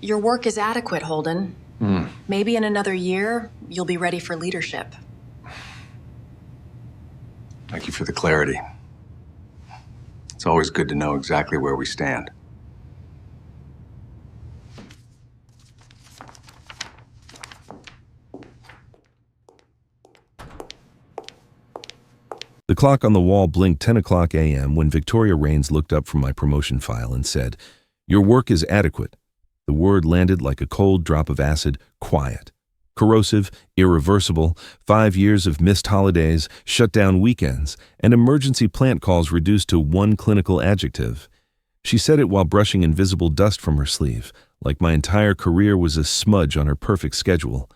Your work is adequate, Holden. Hmm. Maybe in another year, you'll be ready for leadership. Thank you for the clarity. It's always good to know exactly where we stand. The clock on the wall blinked 10 o'clock a.m. when Victoria Rains looked up from my promotion file and said, "Your work is adequate." The word landed like a cold drop of acid, quiet. Corrosive, irreversible, 5 years of missed holidays, shut down weekends, and emergency plant calls reduced to one clinical adjective. She said it while brushing invisible dust from her sleeve, like my entire career was a smudge on her perfect schedule.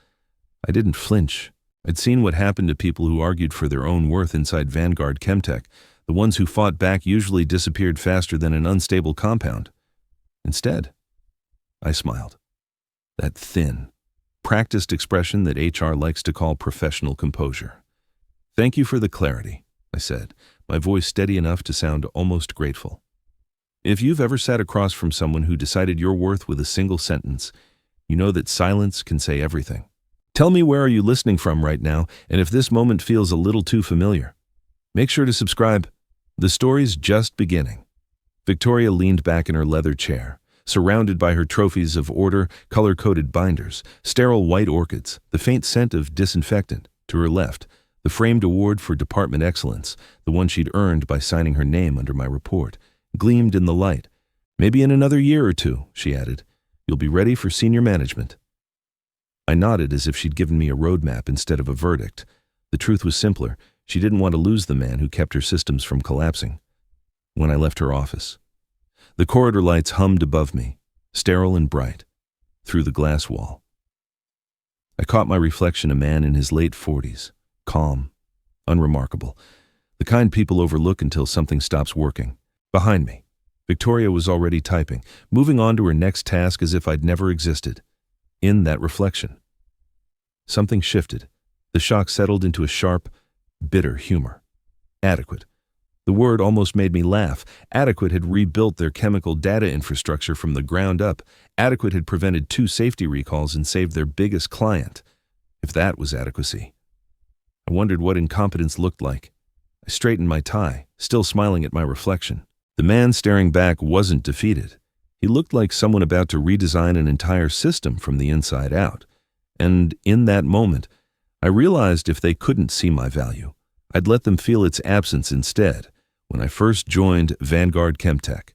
I didn't flinch. I'd seen what happened to people who argued for their own worth inside Vanguard Chemtech. The ones who fought back usually disappeared faster than an unstable compound. Instead, I smiled. That thin, practiced expression that HR likes to call professional composure. "Thank you for the clarity," I said, my voice steady enough to sound almost grateful. If you've ever sat across from someone who decided your worth with a single sentence, you know that silence can say everything. Tell me, where are you listening from right now, and if this moment feels a little too familiar. Make sure to subscribe. The story's just beginning. Victoria leaned back in her leather chair, surrounded by her trophies of order, color-coded binders, sterile white orchids, the faint scent of disinfectant. To her left, the framed award for department excellence, the one she'd earned by signing her name under my report, gleamed in the light. "Maybe in another year or two," she added, "you'll be ready for senior management." I nodded as if she'd given me a roadmap instead of a verdict. The truth was simpler. She didn't want to lose the man who kept her systems from collapsing. When I left her office, the corridor lights hummed above me, sterile and bright, through the glass wall. I caught my reflection, a man in his late 40s, calm, unremarkable, the kind people overlook until something stops working. Behind me, Victoria was already typing, moving on to her next task as if I'd never existed. In that reflection, something shifted. The shock settled into a sharp, bitter humor. Adequate. The word almost made me laugh. Adequate had rebuilt their chemical data infrastructure from the ground up. Adequate had prevented 2 safety recalls and saved their biggest client. If that was adequacy. I wondered what incompetence looked like. I straightened my tie, still smiling at my reflection. The man staring back wasn't defeated. He looked like someone about to redesign an entire system from the inside out. And in that moment, I realized if they couldn't see my value, I'd let them feel its absence instead. When I first joined Vanguard Chemtech,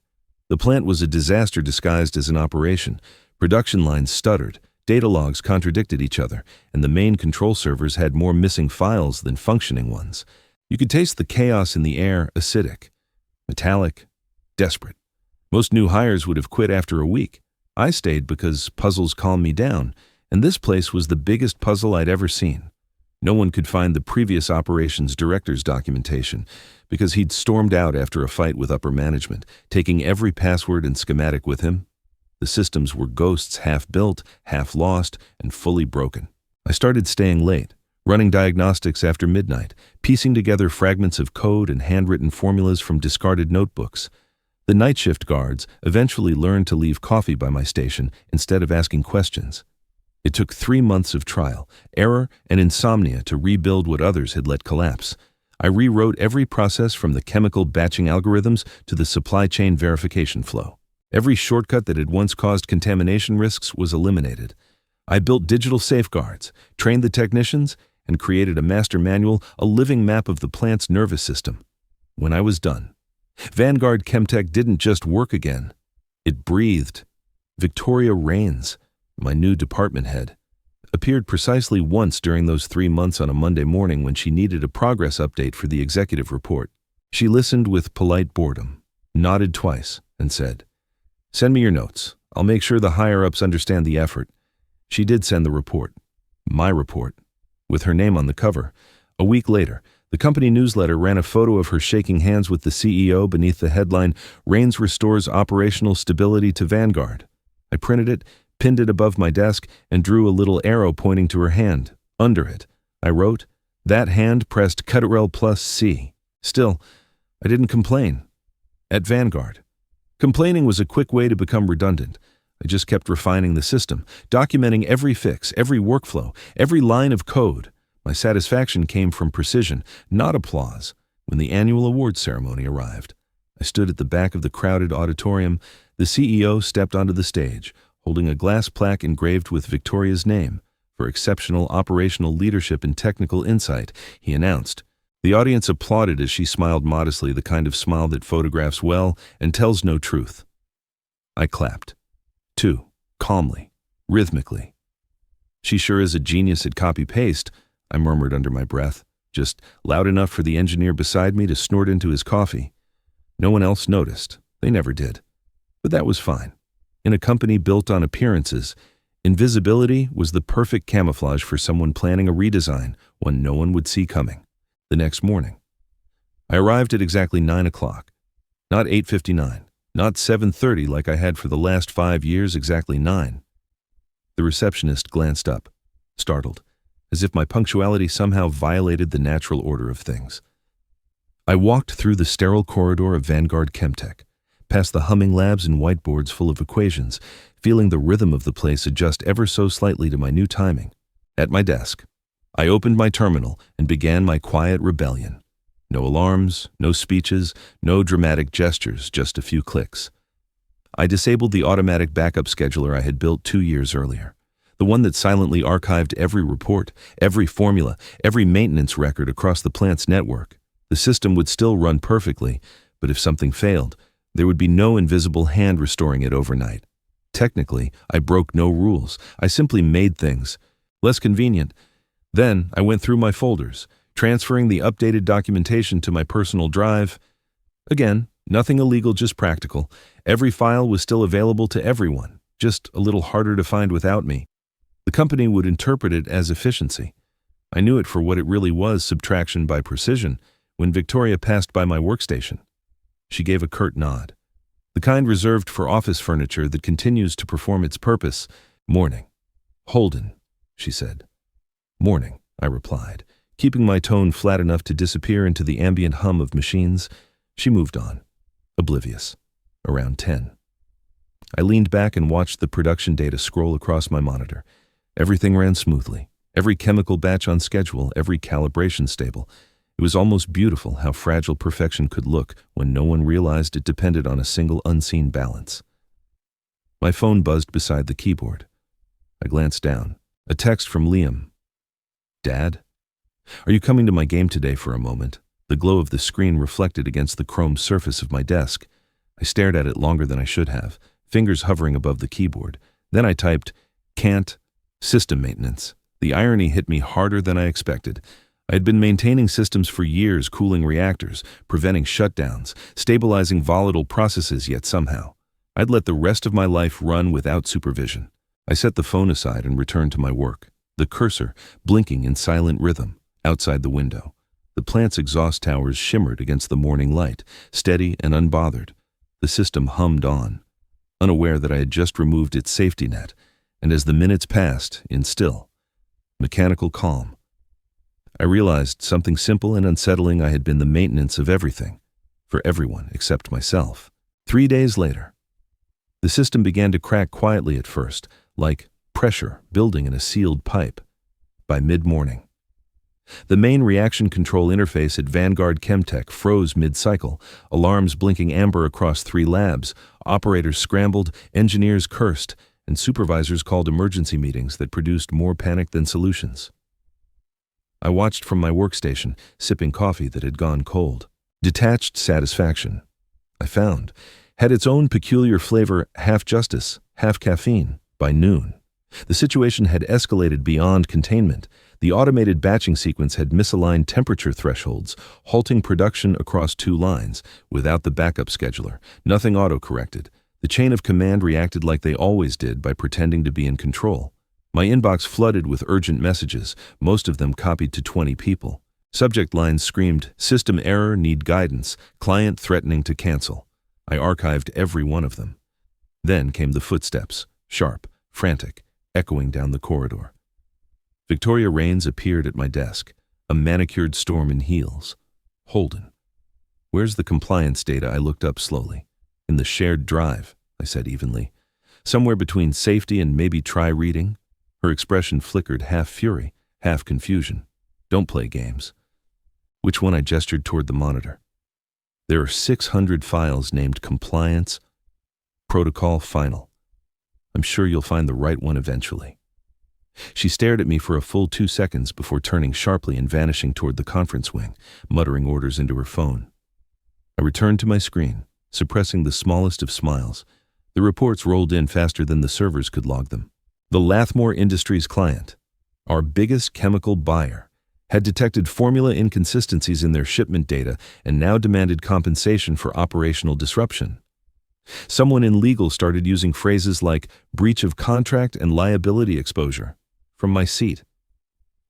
the plant was a disaster disguised as an operation. Production lines stuttered, data logs contradicted each other, and the main control servers had more missing files than functioning ones. You could taste the chaos in the air, acidic, metallic, desperate. Most new hires would have quit after a week. I stayed because puzzles calmed me down, and this place was the biggest puzzle I'd ever seen. No one could find the previous operations director's documentation because he'd stormed out after a fight with upper management, taking every password and schematic with him. The systems were ghosts, half built, half lost, and fully broken. I started staying late, running diagnostics after midnight, piecing together fragments of code and handwritten formulas from discarded notebooks. The night shift guards eventually learned to leave coffee by my station instead of asking questions. It took 3 months of trial, error, and insomnia to rebuild what others had let collapse. I rewrote every process from the chemical batching algorithms to the supply chain verification flow. Every shortcut that had once caused contamination risks was eliminated. I built digital safeguards, trained the technicians, and created a master manual, a living map of the plant's nervous system. When I was done, Vanguard Chemtech didn't just work again. It breathed. Victoria Rains, my new department head, appeared precisely once during those 3 months on a Monday morning when she needed a progress update for the executive report. She listened with polite boredom, nodded twice, and said, "Send me your notes. I'll make sure the higher-ups understand the effort." She did send the report. My report, with her name on the cover. A week later, the company newsletter ran a photo of her shaking hands with the CEO beneath the headline, "Rains Restores Operational Stability to Vanguard." I printed it, pinned it above my desk, and drew a little arrow pointing to her hand. Under it, I wrote, "That hand pressed Ctrl+C." Still, I didn't complain. At Vanguard, complaining was a quick way to become redundant. I just kept refining the system, documenting every fix, every workflow, every line of code. My satisfaction came from precision, not applause. When the annual awards ceremony arrived, I stood at the back of the crowded auditorium. The CEO stepped onto the stage, holding a glass plaque engraved with Victoria's name. For exceptional operational leadership and technical insight, he announced. The audience applauded as she smiled modestly, the kind of smile that photographs well and tells no truth. I clapped. Too, calmly, rhythmically. She sure is a genius at copy-paste, I murmured under my breath, just loud enough for the engineer beside me to snort into his coffee. No one else noticed. They never did. But that was fine. In a company built on appearances, invisibility was the perfect camouflage for someone planning a redesign, one no one would see coming. The next morning, I arrived at exactly 9 o'clock, not 8:59. Not 7:30 like I had for the last 5 years, exactly 9. The receptionist glanced up, startled, as if my punctuality somehow violated the natural order of things. I walked through the sterile corridor of Vanguard Chemtech, past the humming labs and whiteboards full of equations, feeling the rhythm of the place adjust ever so slightly to my new timing. At my desk, I opened my terminal and began my quiet rebellion. No alarms, no speeches, no dramatic gestures, just a few clicks. I disabled the automatic backup scheduler I had built 2 years earlier, the one that silently archived every report, every formula, every maintenance record across the plant's network. The system would still run perfectly, but if something failed, there would be no invisible hand restoring it overnight. Technically, I broke no rules. I simply made things less convenient. Then I went through my folders, transferring the updated documentation to my personal drive. Again, nothing illegal, just practical. Every file was still available to everyone, just a little harder to find without me. The company would interpret it as efficiency. I knew it for what it really was, subtraction by precision, when Victoria passed by my workstation. She gave a curt nod, the kind reserved for office furniture that continues to perform its purpose. Morning. Holden, she said. Morning, I replied, keeping my tone flat enough to disappear into the ambient hum of machines. She moved on, oblivious. Around 10. I leaned back and watched the production data scroll across my monitor. Everything ran smoothly. Every chemical batch on schedule, every calibration stable. It was almost beautiful how fragile perfection could look when no one realized it depended on a single unseen balance. My phone buzzed beside the keyboard. I glanced down. A text from Liam. Dad? Are you coming to my game today for a moment? The glow of the screen reflected against the chrome surface of my desk. I stared at it longer than I should have, fingers hovering above the keyboard. Then I typed, can't, system maintenance. The irony hit me harder than I expected. I had been maintaining systems for years, cooling reactors, preventing shutdowns, stabilizing volatile processes, yet somehow I'd let the rest of my life run without supervision. I set the phone aside and returned to my work, the cursor blinking in silent rhythm. Outside the window, the plant's exhaust towers shimmered against the morning light, steady and unbothered. The system hummed on, unaware that I had just removed its safety net, and as the minutes passed, in still, mechanical calm, I realized something simple and unsettling. I had been the maintenance of everything, for everyone except myself. 3 days later, the system began to crack quietly at first, like pressure building in a sealed pipe. By mid-morning, the main reaction control interface at Vanguard Chemtech froze mid-cycle, alarms blinking amber across 3 labs, operators scrambled, engineers cursed, and supervisors called emergency meetings that produced more panic than solutions. I watched from my workstation, sipping coffee that had gone cold. Detached satisfaction, I found, had its own peculiar flavor, half justice, half caffeine. By noon, the situation had escalated beyond containment. The automated batching sequence had misaligned temperature thresholds, halting production across 2 lines. Without the backup scheduler, nothing auto-corrected. The chain of command reacted like they always did, by pretending to be in control. My inbox flooded with urgent messages, most of them copied to 20 people. Subject lines screamed, "System error, need guidance, client threatening to cancel." I archived every one of them. Then came the footsteps, sharp, frantic, echoing down the corridor. Victoria Rains appeared at my desk, a manicured storm in heels. Holden. Where's the compliance data? I looked up slowly. In the shared drive, I said evenly. Somewhere between safety and maybe try reading. Her expression flickered, half fury, half confusion. Don't play games. Which one? I gestured toward the monitor. There are 600 files named Compliance, Protocol, Final. I'm sure you'll find the right one eventually. She stared at me for a full 2 seconds before turning sharply and vanishing toward the conference wing, muttering orders into her phone. I returned to my screen, suppressing the smallest of smiles. The reports rolled in faster than the servers could log them. The Lathmore Industries client, our biggest chemical buyer, had detected formula inconsistencies in their shipment data and now demanded compensation for operational disruption. Someone in legal started using phrases like breach of contract and liability exposure. From my seat,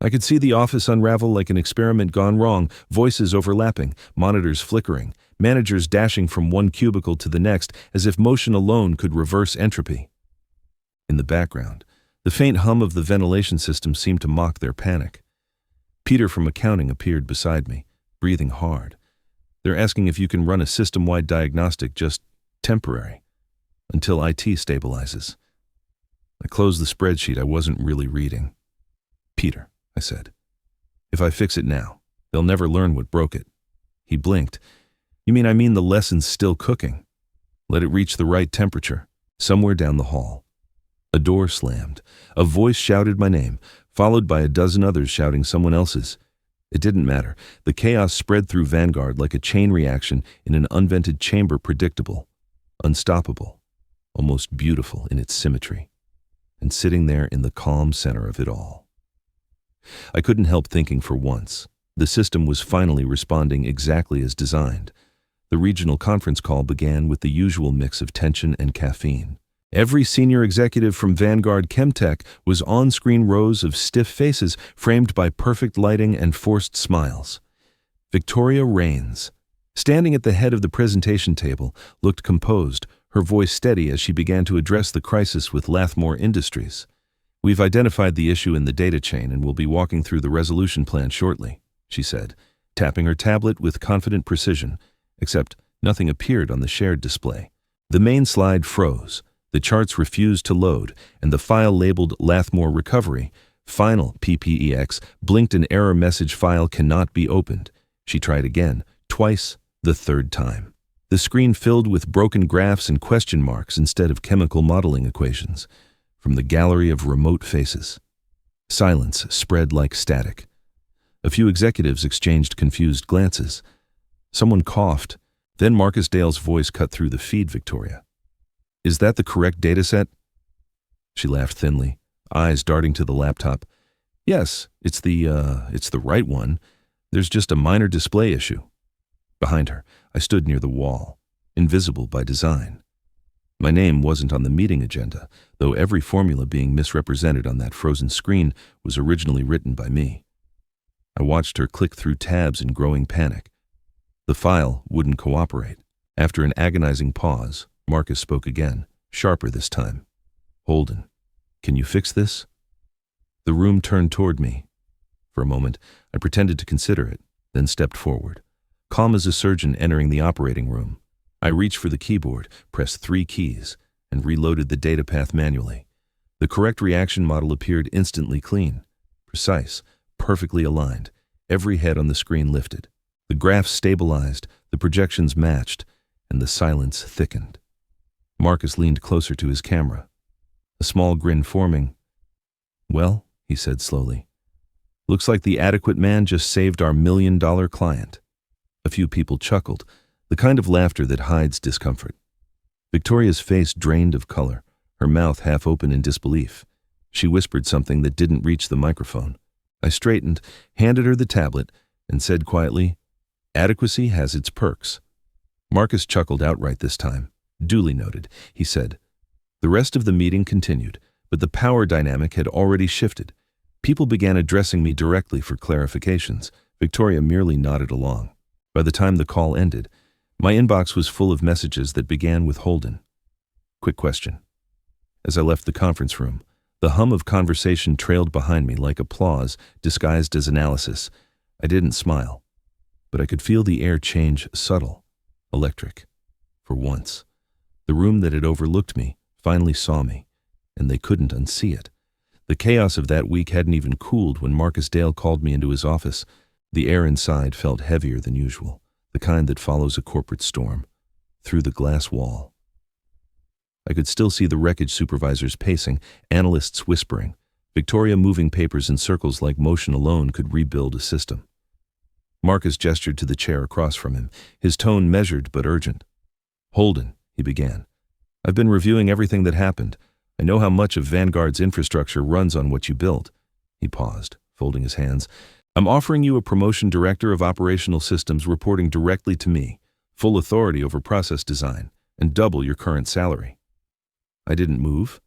I could see the office unravel like an experiment gone wrong, voices overlapping, monitors flickering, managers dashing from one cubicle to the next as if motion alone could reverse entropy. In the background, the faint hum of the ventilation system seemed to mock their panic. Peter from accounting appeared beside me, breathing hard. They're asking if you can run a system-wide diagnostic, just temporary, until IT stabilizes. I closed the spreadsheet I wasn't really reading. Peter, I said, if I fix it now, they'll never learn what broke it. He blinked. You mean I mean the lesson's still cooking? Let it reach the right temperature. Somewhere down the hall, a door slammed. A voice shouted my name, followed by a dozen others shouting someone else's. It didn't matter. The chaos spread through Vanguard like a chain reaction in an unvented chamber, predictable, unstoppable, almost beautiful in its symmetry, and sitting there in the calm center of it all. I couldn't help thinking for once. The system was finally responding exactly as designed. The regional conference call began with the usual mix of tension and caffeine. Every senior executive from Vanguard Chemtech was on-screen, rows of stiff faces framed by perfect lighting and forced smiles. Victoria Rains, standing at the head of the presentation table, looked composed, her voice steady as she began to address the crisis with Lathmore Industries. We've identified the issue in the data chain and will be walking through the resolution plan shortly, she said, tapping her tablet with confident precision, except nothing appeared on the shared display. The main slide froze, the charts refused to load, and the file labeled Lathmore Recovery, Final PPEX, blinked an error message: file cannot be opened. She tried again, twice, the third time. The screen filled with broken graphs and question marks instead of chemical modeling equations. From the gallery of remote faces, silence spread like static. A few executives exchanged confused glances. Someone coughed. Then Marcus Dale's voice cut through the feed. Victoria, is that the correct dataset? She laughed thinly, eyes darting to the laptop. Yes, it's the right one. There's just a minor display issue. Behind her, I stood near the wall, invisible by design. My name wasn't on the meeting agenda, though every formula being misrepresented on that frozen screen was originally written by me. I watched her click through tabs in growing panic. The file wouldn't cooperate. After an agonizing pause, Marcus spoke again, sharper this time. Holden, can you fix this? The room turned toward me. For a moment, I pretended to consider it, then stepped forward, calm as a surgeon entering the operating room. I reached for the keyboard, pressed 3 keys, and reloaded the data path manually. The correct reaction model appeared instantly clean, precise, perfectly aligned. Every head on the screen lifted. The graphs stabilized, the projections matched, and the silence thickened. Marcus leaned closer to his camera, a small grin forming. Well, he said slowly, looks like the adequate man just saved our $1 million client. A few people chuckled, the kind of laughter that hides discomfort. Victoria's face drained of color, her mouth half open in disbelief. She whispered something that didn't reach the microphone. I straightened, handed her the tablet, and said quietly, "Adequacy has its perks." Marcus chuckled outright this time. Duly noted, he said. The rest of the meeting continued, but the power dynamic had already shifted. People began addressing me directly for clarifications. Victoria merely nodded along. By the time the call ended, my inbox was full of messages that began with Holden. Quick question. As I left the conference room, the hum of conversation trailed behind me like applause disguised as analysis. I didn't smile, but I could feel the air change, subtle, electric. For once, the room that had overlooked me finally saw me, and they couldn't unsee it. The chaos of that week hadn't even cooled when Marcus Dale called me into his office. The air inside felt heavier than usual, the kind that follows a corporate storm. Through the glass wall, I could still see the wreckage supervisors pacing, analysts whispering, Victoria moving papers in circles like motion alone could rebuild a system. Marcus gestured to the chair across from him, his tone measured but urgent. "Holden," he began, "I've been reviewing everything that happened. I know how much of Vanguard's infrastructure runs on what you built." He paused, folding his hands. "I'm offering you a promotion director of operational systems reporting directly to me, full authority over process design, and double your current salary." I didn't move.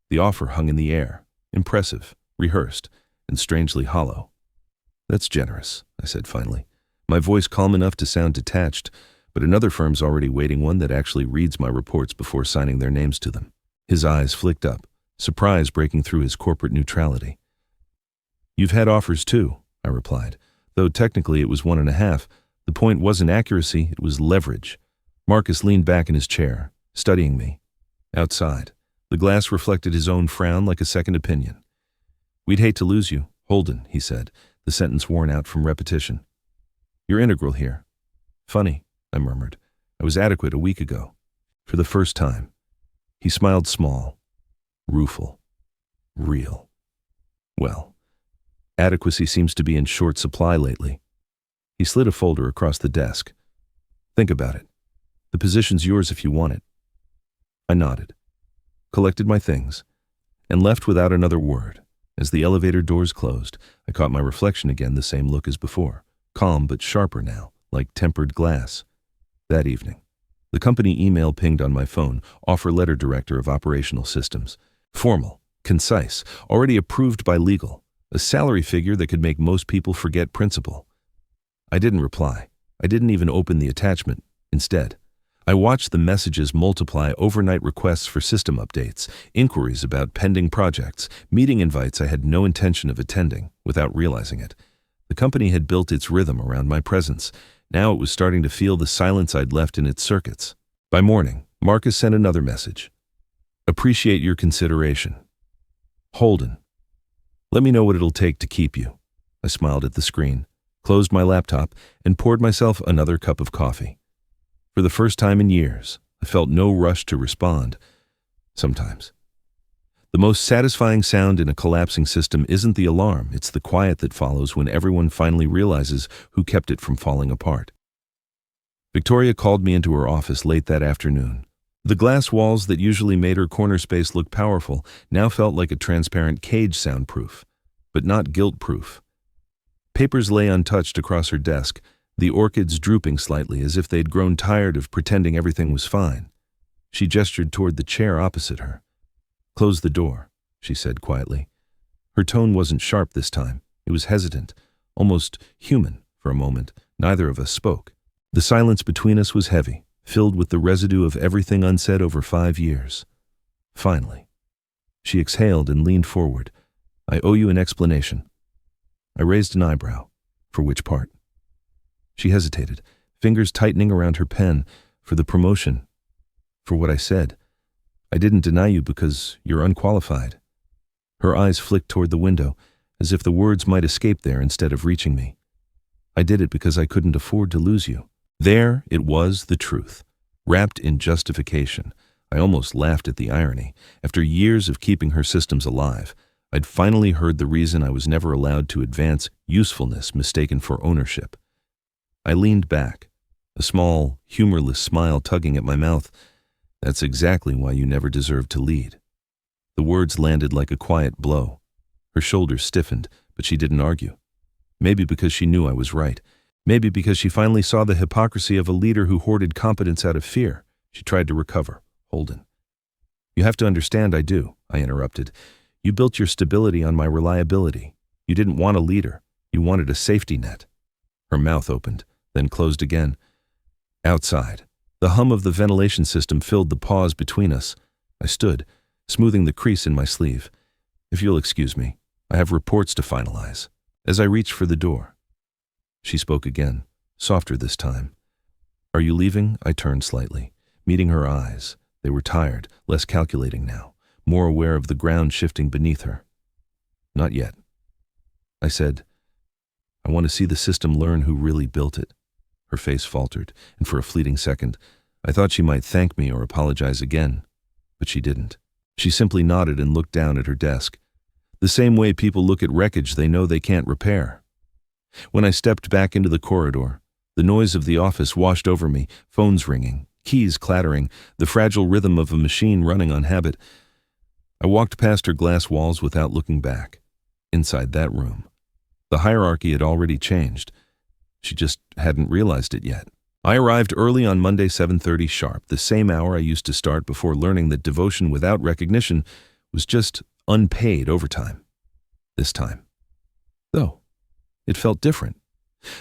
The offer hung in the air, impressive, rehearsed, and strangely hollow. "That's generous," I said finally, my voice calm enough to sound detached, but another firm's already waiting, one that actually reads my reports before signing their names to them. His eyes flicked up, surprise breaking through his corporate neutrality. "You've had offers too," I replied, though technically it was 1.5. The point wasn't accuracy, it was leverage. Marcus leaned back in his chair, studying me. Outside, the glass reflected his own frown like a second opinion. "We'd hate to lose you, Holden," he said, the sentence worn out from repetition. "You're integral here." "Funny," I murmured. "I was adequate a week ago." For the first time. He smiled small, rueful, real. "Well, adequacy seems to be in short supply lately." He slid a folder across the desk. "Think about it. The position's yours if you want it." I nodded, collected my things, and left without another word. As the elevator doors closed, I caught my reflection again, the same look as before, calm but sharper now, like tempered glass. That evening, the company email pinged on my phone, offer letter director of operational systems. Formal, concise, already approved by legal, a salary figure that could make most people forget principle. I didn't reply. I didn't even open the attachment. Instead, I watched the messages multiply: overnight requests for system updates, inquiries about pending projects, meeting invites I had no intention of attending, without realizing it. The company had built its rhythm around my presence. Now it was starting to feel the silence I'd left in its circuits. By morning, Marcus sent another message. "Appreciate your consideration. Holden. Let me know what it'll take to keep you." I smiled at the screen, closed my laptop, and poured myself another cup of coffee. For the first time in years, I felt no rush to respond. Sometimes. The most satisfying sound in a collapsing system isn't the alarm, it's the quiet that follows when everyone finally realizes who kept it from falling apart. Victoria called me into her office late that afternoon. The glass walls that usually made her corner space look powerful now felt like a transparent cage, soundproof, but not guilt-proof. Papers lay untouched across her desk, the orchids drooping slightly as if they'd grown tired of pretending everything was fine. She gestured toward the chair opposite her. "Close the door," she said quietly. Her tone wasn't sharp this time. It was hesitant, almost human. For a moment, neither of us spoke. The silence between us was heavy, filled with the residue of everything unsaid over 5 years. Finally, she exhaled and leaned forward. "I owe you an explanation." I raised an eyebrow. "For which part?" She hesitated, fingers tightening around her pen. "For the promotion. For what I said. I didn't deny you because you're unqualified." Her eyes flicked toward the window, as if the words might escape there instead of reaching me. "I did it because I couldn't afford to lose you." There it was, the truth, wrapped in justification. I almost laughed at the irony. After years of keeping her systems alive, I'd finally heard the reason I was never allowed to advance: usefulness mistaken for ownership. I leaned back, a small, humorless smile tugging at my mouth. "That's exactly why you never deserved to lead." The words landed like a quiet blow. Her shoulders stiffened, but she didn't argue. Maybe because she knew I was right. Maybe because she finally saw the hypocrisy of a leader who hoarded competence out of fear. She tried to recover. "Holden. You have to understand I do," I interrupted. "You built your stability on my reliability. You didn't want a leader. You wanted a safety net." Her mouth opened, then closed again. Outside, the hum of the ventilation system filled the pause between us. I stood, smoothing the crease in my sleeve. "If you'll excuse me, I have reports to finalize." As I reached for the door, she spoke again, softer this time. "Are you leaving?" I turned slightly, meeting her eyes, They were tired, less calculating now, more aware of the ground shifting beneath her. Not yet. I said, I want to see the system learn who really built it. Her face faltered, and for a fleeting second, I thought she might thank me or apologize again, but she didn't. She simply nodded and looked down at her desk, the same way people look at wreckage they know they can't repair. When I stepped back into the corridor, the noise of the office washed over me, phones ringing, keys clattering, the fragile rhythm of a machine running on habit. I walked past her glass walls without looking back. Inside that room, the hierarchy had already changed. She just hadn't realized it yet. I arrived early on Monday, 7:30 sharp, the same hour I used to start before learning that devotion without recognition was just unpaid overtime. This time, though, it felt different.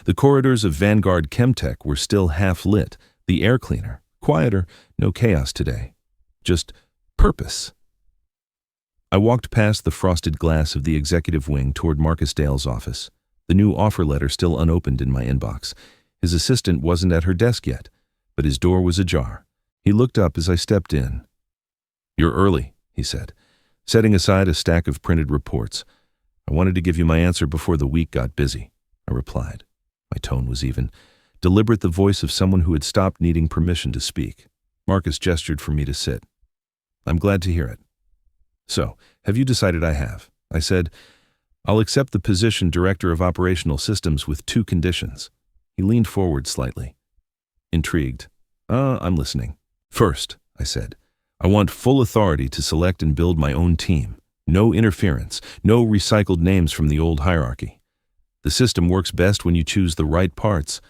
The corridors of Vanguard Chemtech were still half lit, the air cleaner, quieter, no chaos today. Just purpose. I walked past the frosted glass of the executive wing toward Marcus Dale's office, the new offer letter still unopened in my inbox. His assistant wasn't at her desk yet, but his door was ajar. He looked up as I stepped in. "You're early," he said, setting aside a stack of printed reports. "I wanted to give you my answer before the week got busy," I replied. My tone was even, deliberate, the voice of someone who had stopped needing permission to speak. Marcus gestured for me to sit. "I'm glad to hear it." "So, have you decided?" I have. I said, "I'll accept the position Director of Operational Systems with 2 conditions. He leaned forward slightly. Intrigued. I'm listening." "First," I said, "I want full authority to select and build my own team. No interference, no recycled names from the old hierarchy. The system works best when you choose the right parts."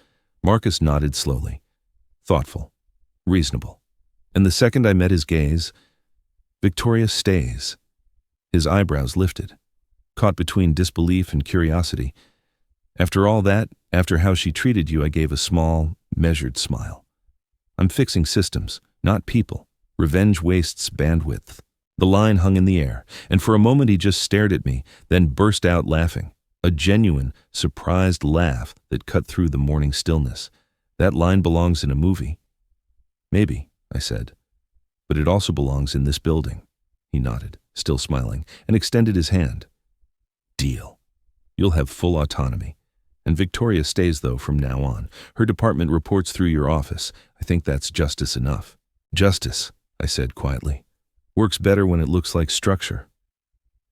Marcus nodded slowly. Thoughtful. Reasonable. And the second I met his gaze, "Victoria stays." His eyebrows lifted, caught between disbelief and curiosity. "After all that, after how she treated you," I gave a small, measured smile. "I'm fixing systems, not people. Revenge wastes bandwidth." The line hung in the air, and for a moment he just stared at me, then burst out laughing. A genuine, surprised laugh that cut through the morning stillness. "That line belongs in a movie." "Maybe," I said, "but it also belongs in this building." He nodded, still smiling, and extended his hand. "Deal. You'll have full autonomy. And Victoria stays, though, from now on. Her department reports through your office. I think that's justice enough." "Justice," I said quietly, "works better when it looks like structure."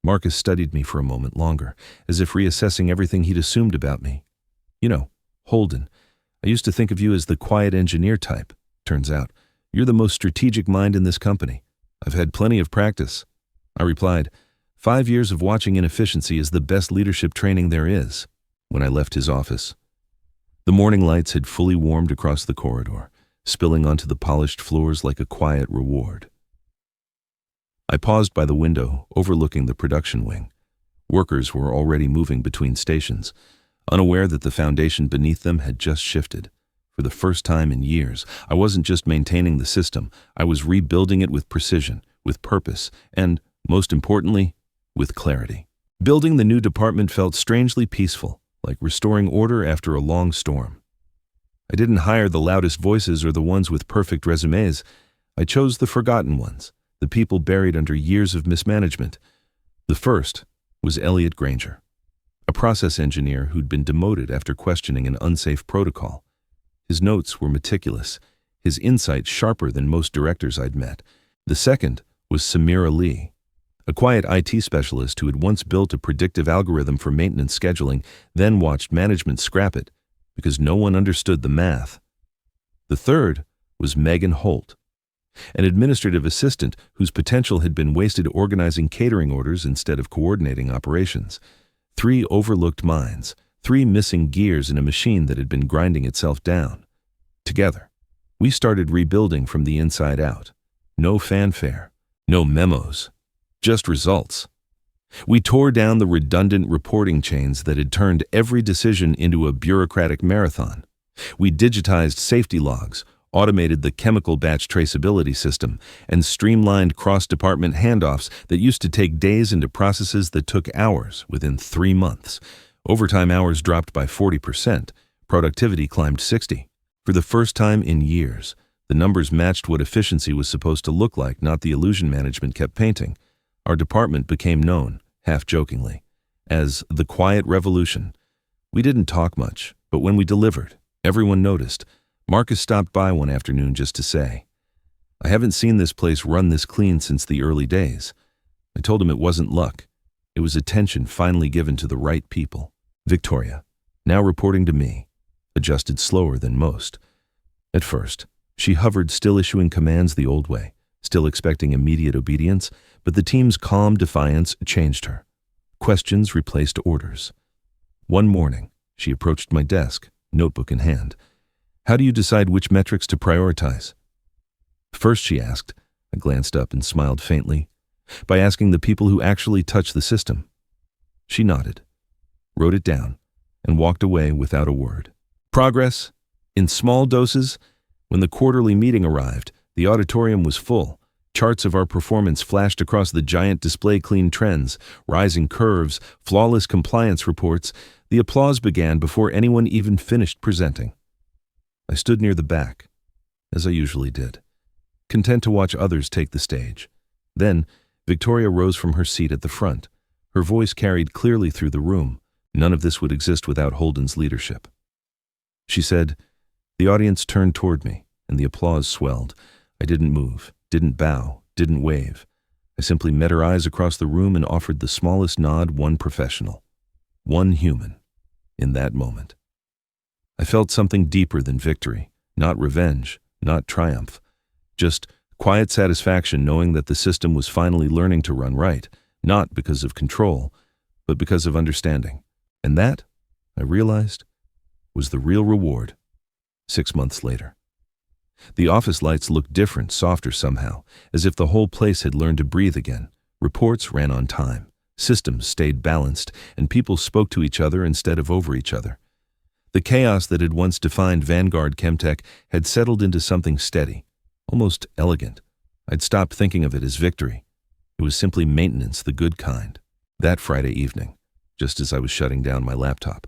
Marcus studied me for a moment longer, as if reassessing everything he'd assumed about me. "You know, Holden, I used to think of you as the quiet engineer type. Turns out, you're the most strategic mind in this company. I've had plenty of practice." I replied, 5 years of watching inefficiency is the best leadership training there is." When I left his office, the morning lights had fully warmed across the corridor, spilling onto the polished floors like a quiet reward. I paused by the window, overlooking the production wing. Workers were already moving between stations, unaware that the foundation beneath them had just shifted. For the first time in years, I wasn't just maintaining the system, I was rebuilding it with precision, with purpose, and, most importantly, with clarity. Building the new department felt strangely peaceful, like restoring order after a long storm. I didn't hire the loudest voices or the ones with perfect resumes. I chose the forgotten ones, the people buried under years of mismanagement. The first was Elliot Granger, a process engineer who'd been demoted after questioning an unsafe protocol. His notes were meticulous, his insight sharper than most directors I'd met. The second was Samira Lee, a quiet IT specialist who had once built a predictive algorithm for maintenance scheduling, then watched management scrap it because no one understood the math. The third was Megan Holt, an administrative assistant whose potential had been wasted organizing catering orders instead of coordinating operations. 3 overlooked minds, 3 missing gears in a machine that had been grinding itself down. Together, we started rebuilding from the inside out. No fanfare, no memos, just results. We tore down the redundant reporting chains that had turned every decision into a bureaucratic marathon. We digitized safety logs, automated the chemical batch traceability system, and streamlined cross-department handoffs that used to take days into processes that took hours within 3 months. Overtime hours dropped by 40%. Productivity climbed 60%. For the first time in years, The numbers matched what efficiency was supposed to look like, not the illusion management kept painting. Our department became known, half-jokingly, as the Quiet Revolution. We didn't talk much, but when we delivered, everyone noticed. Marcus stopped by one afternoon just to say, "I haven't seen this place run this clean since the early days." I told him it wasn't luck. It was attention finally given to the right people. Victoria, now reporting to me, adjusted slower than most. At first, she hovered, still issuing commands the old way, still expecting immediate obedience, but the team's calm defiance changed her. Questions replaced orders. One morning, she approached my desk, notebook in hand. "How do you decide which metrics to prioritize?" "First," she asked. I glanced up and smiled faintly. "By asking the people who actually touch the system." She nodded, wrote it down, and walked away without a word. Progress? In small doses? When the quarterly meeting arrived, the auditorium was full. Charts of our performance flashed across the giant display, clean trends, rising curves, flawless compliance reports. The applause began before anyone even finished presenting. I stood near the back, as I usually did, content to watch others take the stage. Then, Victoria rose from her seat at the front. Her voice carried clearly through the room. None of this would exist without Holden's leadership. She said, the audience turned toward me, and the applause swelled. I didn't move, didn't bow, didn't wave. I simply met her eyes across the room and offered the smallest nod, one professional, one human, in that moment. I felt something deeper than victory, not revenge, not triumph, just quiet satisfaction knowing that the system was finally learning to run right, not because of control, but because of understanding. And that, I realized, was the real reward. 6 months later. The office lights looked different, softer somehow, as if the whole place had learned to breathe again. Reports ran on time, systems stayed balanced, and people spoke to each other instead of over each other. The chaos that had once defined Vanguard Chemtech had settled into something steady, almost elegant. I'd stopped thinking of it as victory. It was simply maintenance, the good kind. That Friday evening, just as I was shutting down my laptop,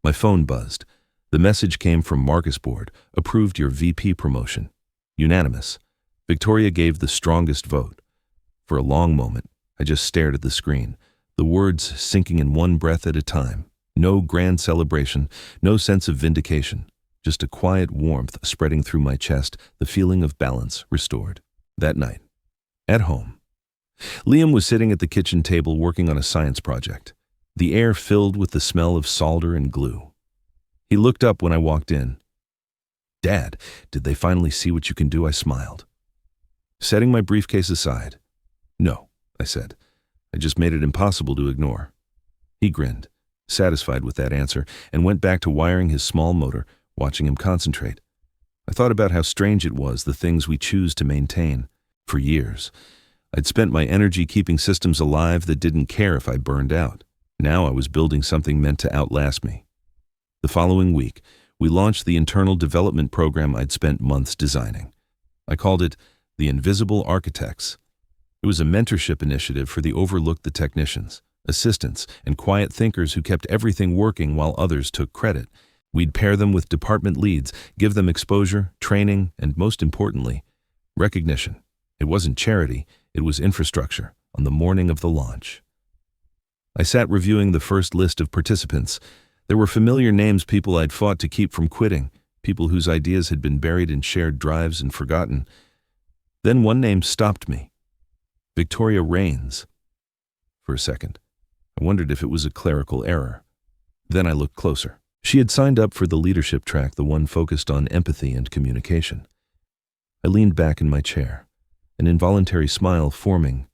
my phone buzzed. The message came from Marcus Board, approved your VP promotion. Unanimous. Victoria gave the strongest vote. For a long moment, I just stared at the screen, the words sinking in one breath at a time. No grand celebration, no sense of vindication, just a quiet warmth spreading through my chest, the feeling of balance restored. That night, at home, Liam was sitting at the kitchen table working on a science project, the air filled with the smell of solder and glue. He looked up when I walked in. "Dad, did they finally see what you can do?" I smiled. Setting my briefcase aside, "No," I said. "I just made it impossible to ignore." He grinned, satisfied with that answer, and went back to wiring his small motor, watching him concentrate. I thought about how strange it was, the things we choose to maintain. For years, I'd spent my energy keeping systems alive that didn't care if I burned out. Now I was building something meant to outlast me. The following week, we launched the internal development program I'd spent months designing. I called it the Invisible Architects. It was a mentorship initiative for the overlooked, the technicians, assistants, and quiet thinkers who kept everything working while others took credit. We'd pair them with department leads, give them exposure, training, and most importantly, recognition. It wasn't charity, it was infrastructure on the morning of the launch. I sat reviewing the first list of participants. There were familiar names, people I'd fought to keep from quitting, people whose ideas had been buried in shared drives and forgotten. Then one name stopped me. Victoria Rains. For a second, I wondered if it was a clerical error. Then I looked closer. She had signed up for the leadership track, the one focused on empathy and communication. I leaned back in my chair, an involuntary smile forming.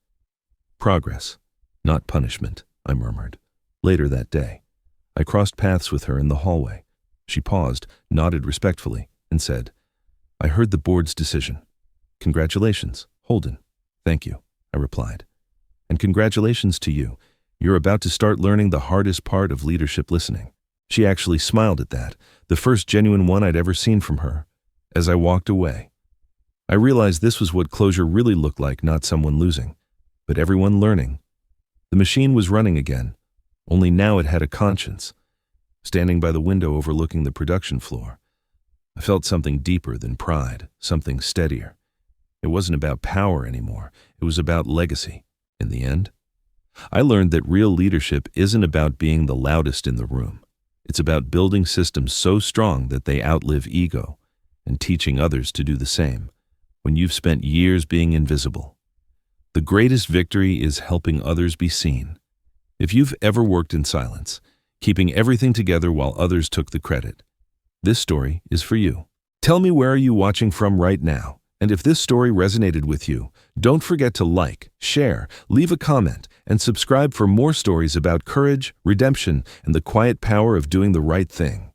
"Progress, not punishment," I murmured. Later that day, I crossed paths with her in the hallway. She paused, nodded respectfully, and said, "I heard the board's decision." "Congratulations, Holden." "Thank you," I replied. "And congratulations to you. You're about to start learning the hardest part of leadership, listening." She actually smiled at that, the first genuine one I'd ever seen from her. As I walked away, I realized this was what closure really looked like, not someone losing, but everyone learning. The machine was running again, only now it had a conscience. Standing by the window overlooking the production floor, I felt something deeper than pride, something steadier. It wasn't about power anymore. It was about legacy. In the end, I learned that real leadership isn't about being the loudest in the room. It's about building systems so strong that they outlive ego and teaching others to do the same when you've spent years being invisible. The greatest victory is helping others be seen. If you've ever worked in silence, keeping everything together while others took the credit, this story is for you. Tell me, where are you watching from right now? And if this story resonated with you, don't forget to like, share, leave a comment, and subscribe for more stories about courage, redemption, and the quiet power of doing the right thing.